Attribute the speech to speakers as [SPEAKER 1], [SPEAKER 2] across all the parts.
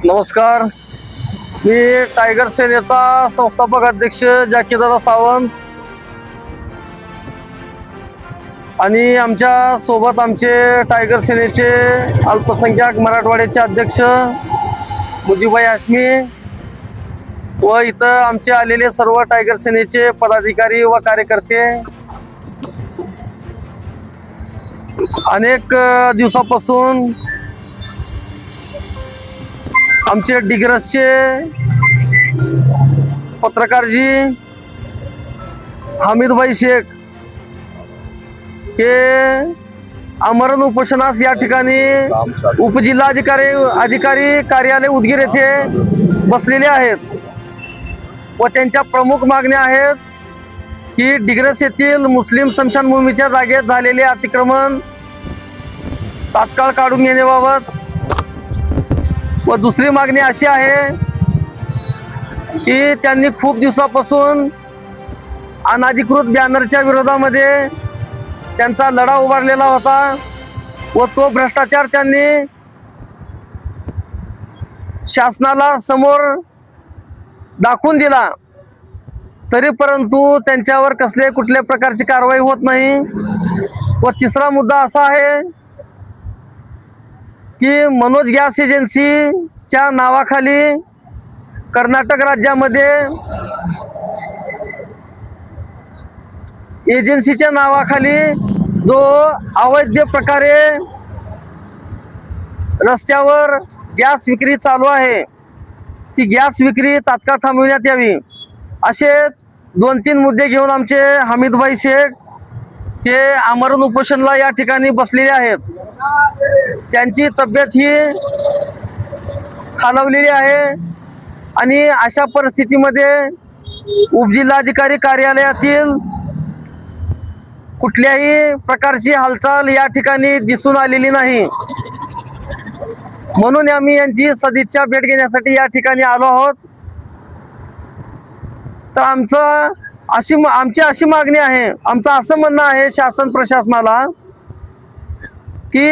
[SPEAKER 1] नमस्कार. मी टायगर सेनेचा संस्थापक अध्यक्ष जाकीरदादा सावंत आणि आमच्या सोबत आमचे टायगर सेनेचे अल्पसंख्याक मराठवाड्याचे अध्यक्ष मुजीबभाई हाशमी व इथं आमचे आलेले सर्व टायगर सेनेचे पदाधिकारी व कार्यकर्ते. अनेक दिवसापासून आमचे डिग्रसचे पत्रकारजी हमीदभाई शेख हे आमरण उपोषणास या ठिकाणी उपजिल्हाधिकारी कार्यालय उदगीर येथे बसलेले आहेत व त्यांच्या प्रमुख मागण्या आहेत की डिग्रस येथील मुस्लिम स्मशानभूमीच्या जागेत झालेले अतिक्रमण तात्काळ काढून घेण्याबाबत व दुसरी मागणी अशी आहे की त्यांनी खूप दिवसापासून अनधिकृत बॅनरच्या विरोधामध्ये त्यांचा लढा उभारलेला होता व तो भ्रष्टाचार त्यांनी शासनाला समोर दाखवून दिला, तरी परंतु त्यांच्यावर कुठल्या प्रकारची कारवाई होत नाही. व तिसरा मुद्दा असा आहे की मनोज गॅस एजन्सीच्या नावाखाली कर्नाटक राज्यामध्ये एजन्सीच्या नावाखाली जो अवैध प्रकारे रस्त्यावर गॅस विक्री चालू आहे, ती गॅस विक्री तात्काळ थांबविण्यात यावी, असे 2-3 मुद्दे घेऊन आमचे हमीदभाई शेख हे आमरण उपोषणला या ठिकाणी बसलेले आहेत. त्यांची तब्येत ही खालावलेली आहे आणि अशा परिस्थितीमध्ये उपजिल्हाधिकारी कार्यालयातील कुठल्याही प्रकारची हालचाल या ठिकाणी दिसून आलेली नाही. म्हणून आम्ही यांची सदिच्छा भेट घेण्यासाठी या ठिकाणी आलो आहोत. तर आमची अशी मागणी आहे, आमचं असं म्हणणं आहे शासन प्रशासनाला की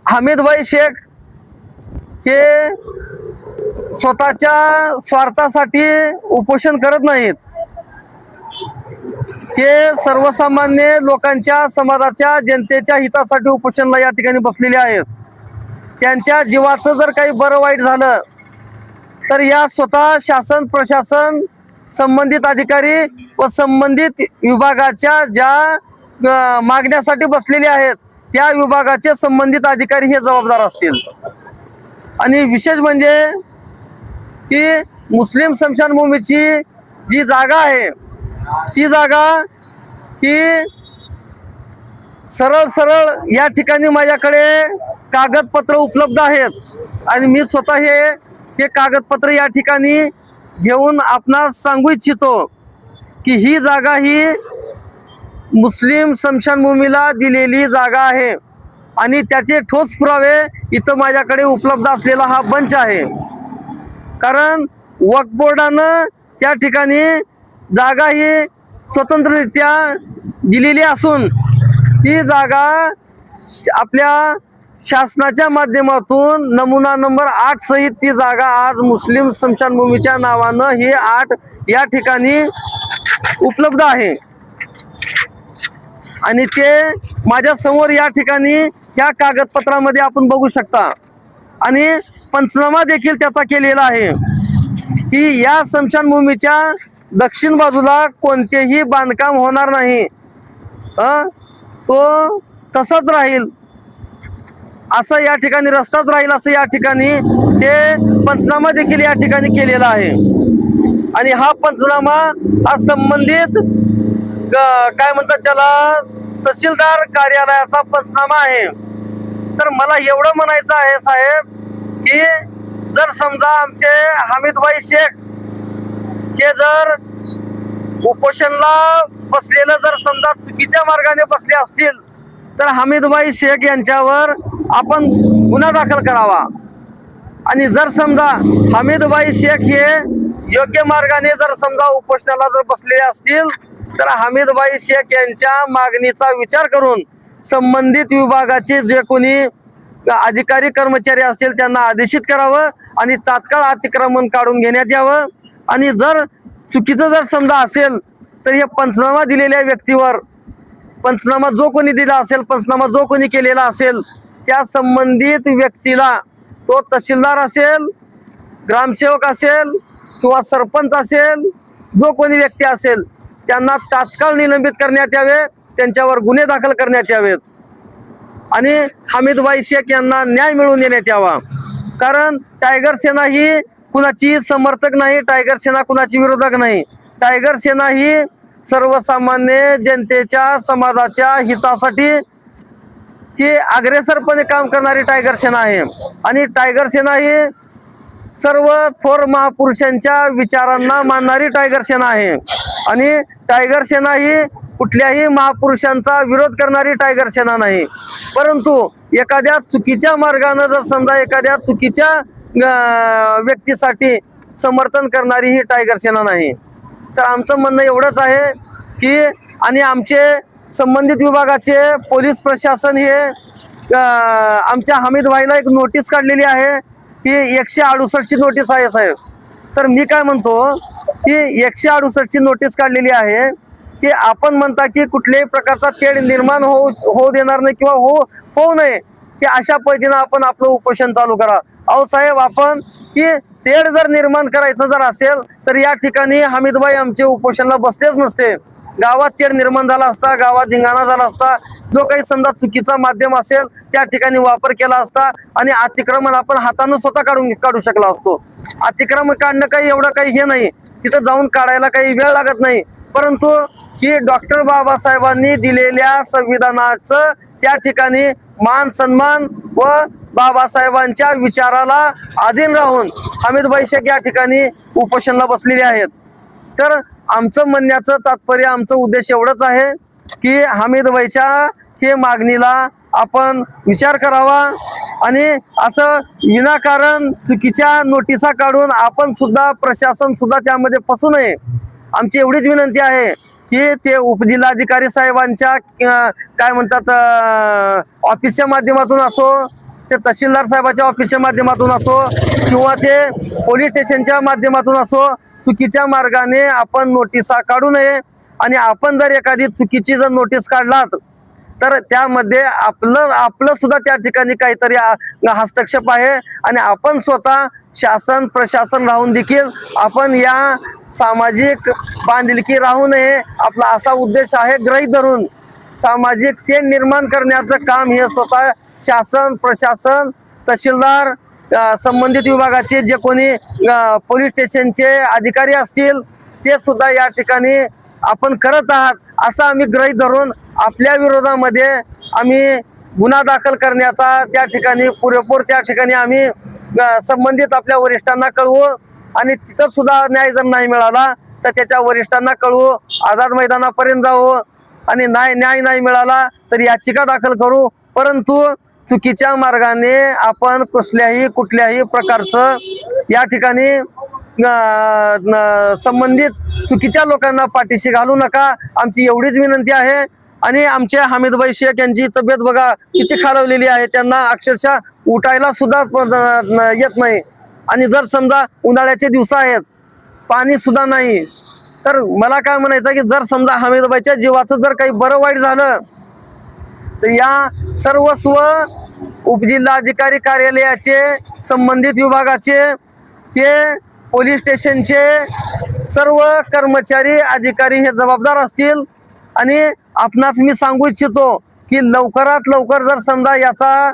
[SPEAKER 1] हमीदभाई शेख हे स्वतःच्या स्वार्थासाठी उपोषण करत नाहीत. ते सर्वसामान्य लोकांच्या, समाजाच्या, जनतेच्या हितासाठी उपोषणला या ठिकाणी बसलेले आहेत. त्यांच्या जीवाचं जर काही बरं वाईट झालं तर या स्वतः शासन प्रशासन, संबंधित अधिकारी व संबंधित विभागाच्या ज्या मागण्यासाठी बसलेले आहेत त्या विभागाचे संबंधित अधिकारी हे जबाबदार असतील. आणि विशेष म्हणजे की मुस्लिम स्मशानभूमीची जी जागा आहे ती जागा ही सरळ या ठिकाणी माझ्याकडे कागदपत्र उपलब्ध आहेत आणि मी स्वतः हे कागदपत्र या ठिकाणी घेऊन आपणास सांगू इच्छितो की ही जागा ही मुस्लिम स्मशानभूमीला दिलेली जागा आहे आणि त्याचे ठोस पुरावे इथं माझ्याकडे उपलब्ध असलेला हा बंच आहे. कारण वक्फ बोर्डानं त्या ठिकाणी जागा ही स्वतंत्ररित्या दिलेली असून ती जागा आपल्या शासनाच्या माध्यमातून नमुना नंबर 8 सहित ती जागा आज मुस्लिम स्मशानभूमीच्या नावानं ही 8 या ठिकाणी उपलब्ध आहे आणि ते माझ्या समोर या ठिकाणी ह्या कागदपत्रामध्ये आपण बघू शकता. आणि पंचनामा देखील त्याचा केलेला आहे की या स्मशानभूमीच्या दक्षिण बाजूला कोणतेही बांधकाम होणार नाही, तो तसाच राहील, असं या ठिकाणी रस्ताच राहील असं या ठिकाणी हे पंचनामा देखील या ठिकाणी केलेला आहे. आणि हा पंचनामा हा संबंधित काय म्हणतात त्याला तहसीलदार कार्यालयाचा पंचनामा आहे. तर मला एवढं म्हणायचं आहे साहेब की जर समजा आमचे हमीदभाई शेख हे जर उपोषणला बसलेलं जर समजा चुकीच्या मार्गाने बसले असतील तर हमीदभाई शेख यांच्यावर आपण गुन्हा दाखल करावा. आणि जर समजा हमीदभाई शेख हे योग्य मार्गाने जर समजा उपोषणाला जर बसलेले असतील तर हमीदभाई शेख यांच्या मागणीचा विचार करून संबंधित विभागाचे जे कोणी अधिकारी कर्मचारी असतील त्यांना आदेशित करावं आणि तात्काळ अतिक्रमण काढून घेण्यात यावं। आणि जर चुकीचं जर समजा असेल तर हे पंचनामा दिलेल्या व्यक्तीवर, पंचनामा जो कोणी दिला असेल, पंचनामा जो कोणी केलेला असेल त्या संबंधित व्यक्तीला, तो तहसीलदार असेल, ग्रामसेवक असेल किंवा सरपंच असेल, जो कोणी व्यक्ती असेल त्यांना तात्काळ निलंबित करण्यात यावे, त्यांच्यावर गुन्हे दाखल करण्यात यावेत आणि हमीदभाई शेख यांना न्याय मिळवून देण्यात यावा। कारण टायगर सेना ही कुणाची समर्थक नाही, टायगर सेना कुणाची विरोधक नाही। टायगर सेना ही सर्वसामान्य जनतेच्या समाजाच्या हितासाठी ही अग्रेसरपणे काम करणारी टायगर सेना आहे आणि टायगर सेना ही सर्व थोर महापुरुषांच्या विचारांना मानणारी टायगर सेना आहे आणि टायगर सेना ही कुठल्याही महापुरुषांचा विरोध करणारी टायगर सेना नाही। परंतु एखाद्या चुकीच्या मार्गाने जर समजा एखाद्या चुकीच्या व्यक्तीसाठी समर्थन करणारी ही टायगर सेना नाही। तर आमचं म्हणणं एवढंच आहे की आणि आमचे संबंधित विभागाचे पोलीस प्रशासन हे आमच्या हमीदभाईला एक नोटीस काढलेली आहे की 168 ची नोटीस आहे साहेब। तर मी काय म्हणतो की 168 ची नोटीस काढलेली आहे की आपण म्हणता की कुठल्याही प्रकारचा तेढ निर्माण होऊ देणार नाही किंवा होऊ नये की अशा पद्धतीने आपण आपलं उपोषण चालू करा। अहो साहेब, आपण की तेढ जर निर्माण करायचं जर असेल तर या ठिकाणी हमीदभाई आमचे उपोषणाला बसलेच नसते। गावात तेढ निर्माण झाला असता, गावात धिंगाणा झाला असता, जो काही समजा चुकीचा माध्यम असेल त्या ठिकाणी वापर केला असता आणि अतिक्रमण आपण हाताने स्वतः काढू शकला असतो। अतिक्रमण काढणं काही एवढं काही हे नाही, तिथं जाऊन काढायला काही वेळ लागत नाही। परंतु की डॉक्टर बाबासाहेबांनी दिलेल्या संविधानाचं त्या ठिकाणी मान सन्मान व बाबासाहेबांच्या विचाराला अधीन राहून हमीदभाई शेख या ठिकाणी उपोषणाला बसलेले आहेत। तर आमचं म्हणण्याचं तात्पर्य, आमचं उद्देश एवढंच आहे की हमीदभाईच्या हे मागणीला आपण विचार करावा आणि असं विनाकारण चुकीच्या नोटिसा काढून आपण सुद्धा, प्रशासन सुद्धा त्यामध्ये फसू नये। आमची एवढीच विनंती आहे की ते उपजिल्हाधिकारी साहेबांच्या काय म्हणतात ऑफिसच्या माध्यमातून असो, ते तहसीलदार साहेबांच्या ऑफिसच्या माध्यमातून असो किंवा ते पोलीस स्टेशनच्या माध्यमातून असो, चुकीच्या मार्गाने आपण नोटिसा काढू नये। आणि आपण जर एखादी चुकीची जर नोटीस काढलात तर त्यामध्ये आपलं सुद्धा त्या ठिकाणी काहीतरी हस्तक्षेप आहे आणि आपण स्वतः शासन प्रशासन राहून देखील आपण या सामाजिक बांधिलकी राहू नये, आपला असा उद्देश आहे। ग्रहित धरून सामाजिक तेढ निर्माण करण्याचं काम हे स्वतः शासन प्रशासन, तहसीलदार, संबंधित विभागाचे जे कोणी पोलीस स्टेशनचे अधिकारी असतील ते सुद्धा या ठिकाणी आपण करत आहात असं आम्ही गृहीत धरून आपल्या विरोधामध्ये आम्ही गुन्हा दाखल करण्याचा त्या ठिकाणी पुरेपूर त्या ठिकाणी आम्ही संबंधित आपल्या वरिष्ठांना कळवू आणि तिथं सुद्धा न्याय जर नाही मिळाला तर त्याच्या वरिष्ठांना कळवू, आझाद मैदानापर्यंत जाऊ आणि न्याय नाही मिळाला तर याचिका दाखल करू। परंतु चुकीच्या मार्गाने आपण कुठल्याही प्रकारचं या ठिकाणी संबंधित चुकीच्या लोकांना पाठीशी घालू नका, आमची एवढीच विनंती आहे। आणि आमचे हमीदभाई शेख यांची तब्येत बघा किती खालावलेली आहे, त्यांना अक्षरशः उठायला सुद्धा येत नाही आणि जर समजा उन्हाळ्याचे दिवस आहेत, पाणी सुद्धा नाही, तर मला काय म्हणायचं की जर समजा हमीदभाईच्या जीवाचं जर काही बरं वाईट झालं तर या सर्वस्व उपजिल्हाधिकारी कार्यालयाचे, संबंधित विभागाचे, हे पोलीस स्टेशनचे सर्व कर्मचारी अधिकारी हे जबाबदार असतील। आणि आपणास मी सांगू इच्छितो की लवकरात लवकर जर समजा याचा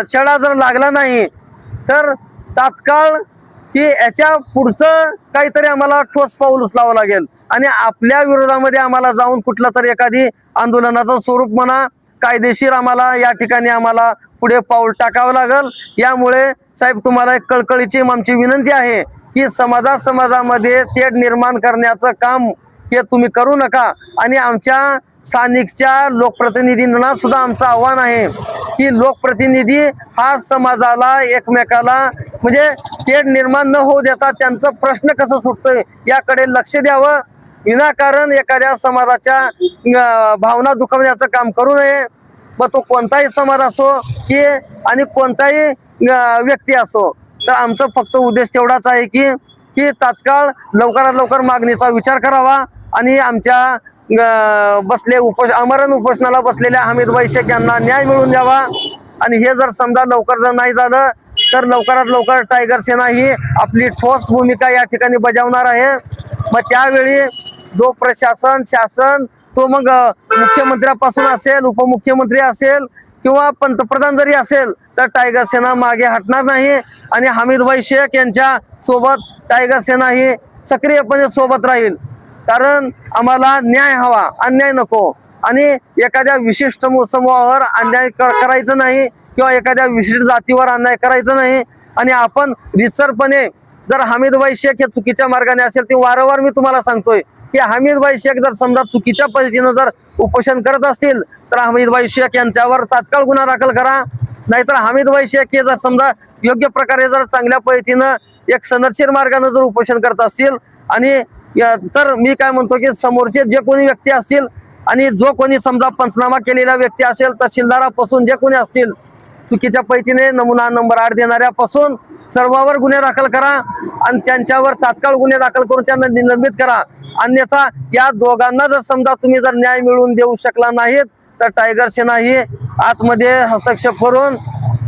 [SPEAKER 1] छडा जर लागला नाही तर तात्काळ की याच्या पुढचं काहीतरी आम्हाला ठोस पाऊल उचलावं लागेल आणि आपल्या विरोधामध्ये आम्हाला जाऊन कुठलं तरी एखादी आंदोलनाचं स्वरूप म्हणा, कायदेशीर आम्हाला या ठिकाणी आम्हाला पुढे पाऊल टाकावं लागेल। यामुळे साहेब तुम्हाला एक कळकळीची आमची विनंती आहे की समाजामध्ये तेढ निर्माण करण्याचं काम हे तुम्ही करू नका। आणि आमच्या स्थानिकच्या लोकप्रतिनिधींना सुद्धा आमचं आव्हान आहे की लोकप्रतिनिधी हा समाजाला एकमेकाला म्हणजे तेढ निर्माण न होऊ देता त्यांचा प्रश्न कसं सुटतोय याकडे लक्ष द्यावं। विनाकारण एखाद्या समाजाच्या भावना दुखवण्याचं काम करू नये। मग तो कोणताही समाज असो की आणि कोणताही व्यक्ती असो, तर आमचं फक्त उद्देश तेवढाच आहे की तात्काळ लवकरात लवकर मागणीचा विचार करावा आणि आमच्या आमरण उपोषणाला बसलेल्या हमीदभाई शेख यांना न्याय मिळवून द्यावा। आणि हे जर समजा लवकर जर नाही झालं तर लवकरात लवकर टायगर सेना ही आपली ठोस भूमिका या ठिकाणी बजावणार आहे। मग त्यावेळी जो प्रशासन शासन तो मग मुख्यमंत्र्यापासून असेल, उपमुख्यमंत्री असेल किंवा पंतप्रधान जरी असेल तर टायगर सेना मागे हटणार नाही आणि हमीदभाई शेख यांच्या सोबत टायगर सेना ही सक्रियपणे सोबत राहील। कारण आम्हाला न्याय हवा, अन्याय नको आणि एखाद्या विशिष्ट समूहावर अन्याय करायचं नाही किंवा एखाद्या विशिष्ट जातीवर अन्याय करायचं नाही। आणि आपण रितसरपणे जर हमीदभाई शेख हे चुकीच्या मार्गाने असेल ते वारंवार मी तुम्हाला सांगतोय की हमीदभाई शेख जर समजा चुकीच्या पद्धतीनं जर उपोषण करत असतील तर हमीदभाई शेख यांच्यावर तात्काळ गुन्हा दाखल करा। नाहीतर हमीदभाई शेख हे जर समजा योग्य प्रकारे जर चांगल्या पद्धतीनं एक सनदशीर मार्गाने जर उपोषण करत असतील आणि तर मी काय म्हणतो की समोरचे जे कोणी व्यक्ती असतील आणि जो कोणी समजा पंचनामा केलेला व्यक्ती असेल तहसीलदारापासून जे कोणी असतील चुकीच्या पद्धतीने नमुना नंबर 8 देणाऱ्यापासून सर्वांवर गुन्हे दाखल करा आणि त्यांच्यावर तात्काळ गुन्हे दाखल करून त्यांना निलंबित करा। अन्यथा या दोघांना जर समजा तुम्ही जर न्याय मिळवून देऊ शकला नाहीत तर टायगर सेना ही आतमध्ये हस्तक्षेप करून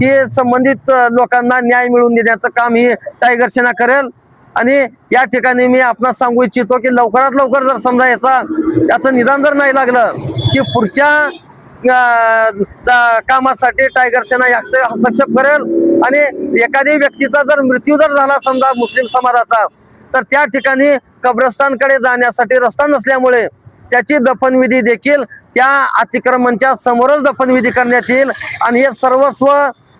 [SPEAKER 1] ही संबंधित लोकांना न्याय मिळवून देण्याचं काम ही टायगर सेना करेल। आणि या ठिकाणी मी आपणास सांगू इच्छितो की लवकरात लवकर जर समजा याचं निदान जर नाही लागलं की पुढच्या कामासाठी टायगर सेना हस्तक्षेप करेल। आणि एखाद्या व्यक्तीचा जर मृत्यू जर झाला समजा मुस्लिम समाजाचा तर त्या ठिकाणी कब्रस्तानकडे जाण्यासाठी रस्ता नसल्यामुळे त्याची दफनविधी देखील त्या अतिक्रमणच्या समोरच दफनविधी करण्यात येईल। आणि हे सर्वस्व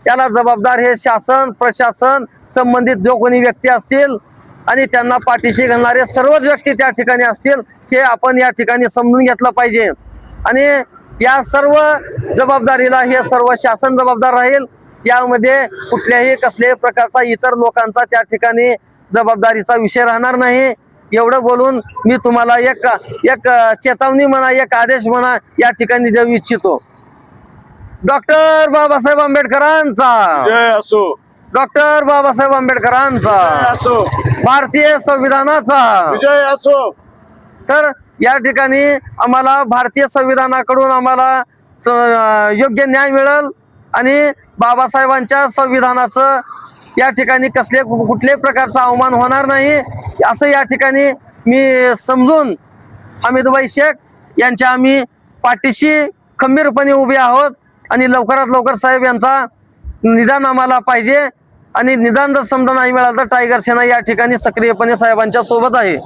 [SPEAKER 1] याला जबाबदार हे शासन प्रशासन संबंधित जो कोणी व्यक्ती असतील आणि त्यांना पाठीशी घालणारे सर्वच व्यक्ती त्या ठिकाणी असतील हे आपण या ठिकाणी समजून घेतलं पाहिजे। आणि या सर्व जबाबदारीला हे सर्व शासन जबाबदार राहील। यामध्ये कुठल्याही कसल्याही प्रकारचा इतर लोकांचा त्या ठिकाणी जबाबदारीचा विषय राहणार नाही। एवढं बोलून मी तुम्हाला एक चेतावणी म्हणा एक आदेश म्हणा या ठिकाणी देऊ इच्छितो। डॉक्टर बाबासाहेब आंबेडकरांचा
[SPEAKER 2] जय असो,
[SPEAKER 1] डॉक्टर बाबासाहेब आंबेडकरांचा
[SPEAKER 2] असो,
[SPEAKER 1] भारतीय संविधानाचा
[SPEAKER 2] विजय असो।
[SPEAKER 1] तर या ठिकाणी आम्हाला भारतीय संविधानाकडून आम्हाला योग्य न्याय मिळेल आणि बाबासाहेबांच्या संविधानाचं या ठिकाणी कुठल्याही प्रकारचा अवमान होणार नाही असं या ठिकाणी मी समजून हमीदभाई शेख यांच्या आम्ही पाठीशी खंबीरपणे उभे आहोत। आणि लवकरात लवकर साहेब यांचा निदान आम्हाला पाहिजे आणि निदान जर समजा नाही मिळालं तर टायगर सेना या ठिकाणी सक्रियपणे साहेबांच्या सोबत आहे।